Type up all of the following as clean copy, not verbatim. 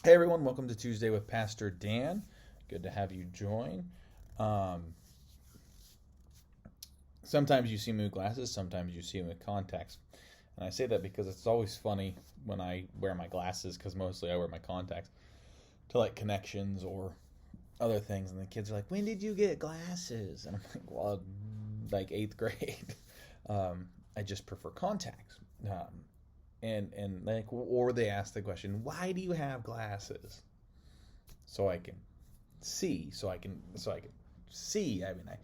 Hey everyone, welcome to Tuesday with Pastor Dan. Good to have you join. Um, Sometimes you see me with glasses, sometimes you see me with contacts. And I say that because it's always funny when I wear my glasses, because mostly I wear my contacts, to like connections or other things. And the kids are like, "When did you get glasses?" And I'm like, "Well, like eighth grade." I just prefer contacts. And like, or they ask the question, "Why do you have glasses?" So I can see, so I can see. I mean, I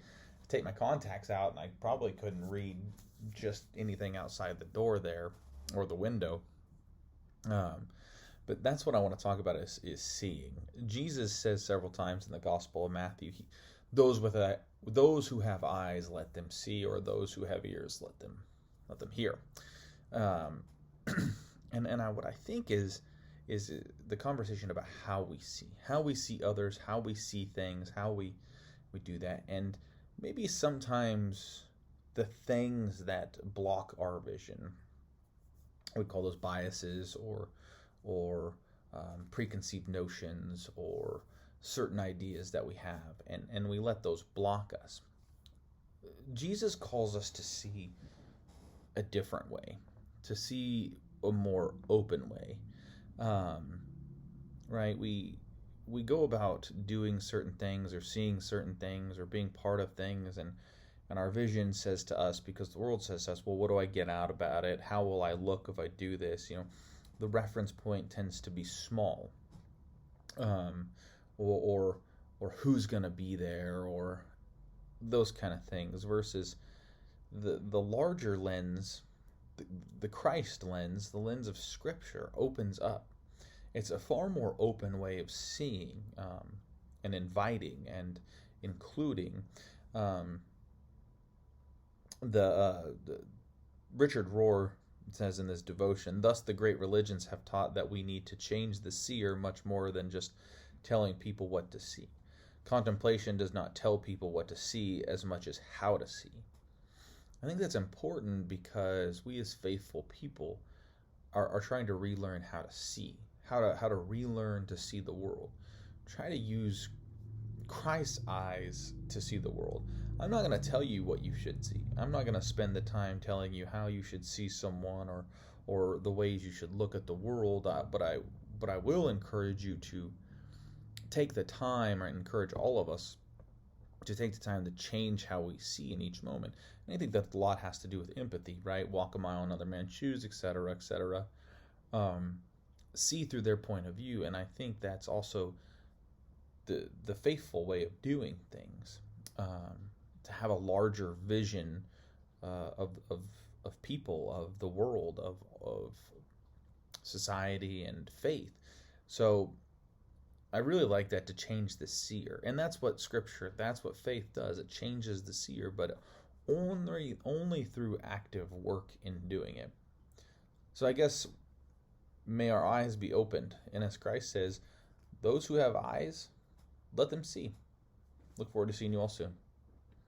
take my contacts out, and I probably couldn't read just anything outside the door there or the window. Um, but that's what I want to talk about is seeing. Jesus says several times in the Gospel of Matthew, those with those who have eyes, let them see, or those who have ears, let them hear. Um, and what I think is the conversation about how we see others, how we see things, how we do that, and maybe sometimes the things that block our vision. We call those biases or preconceived notions or certain ideas that we have, and we let those block us. Jesus calls us to see a different way, to see a more open way. Um, right? We go about doing certain things or seeing certain things or being part of things, and our vision says to us, because the world says to us, well, what do I get out about it? How will I look if I do this? The reference point tends to be small, um, or who's going to be there, or those kind of things, versus the larger lens, the, the Christ lens, the lens of Scripture opens up. It's a far more open way of seeing, and inviting and including. Um, the Richard Rohr says in this devotion, thus the great religions have taught that we need to change the seer much more than just telling people what to see. Contemplation does not tell people what to see as much as how to see. I think that's important because we as faithful people are trying to relearn how to see, how to relearn to see the world. Try to use Christ's eyes to see the world. I'm not going to tell you what you should see. I'm not going to spend the time telling you how you should see someone or the ways you should look at the world. But I will encourage you to take the time, or encourage all of us to take the time to change how we see in each moment. And I think that a lot has to do with empathy, right? Walk a mile in another man's shoes, etc., etc. Um, See through their point of view, and I think that's also the faithful way of doing things. To have a larger vision of people, of the world, of society and faith. So I really like that, to change the seer, and that's what Scripture, that's what faith does. It changes the seer, but only through active work in doing it. So I guess may our eyes be opened, and as Christ says, those who have eyes, let them see. Look forward to seeing you all soon.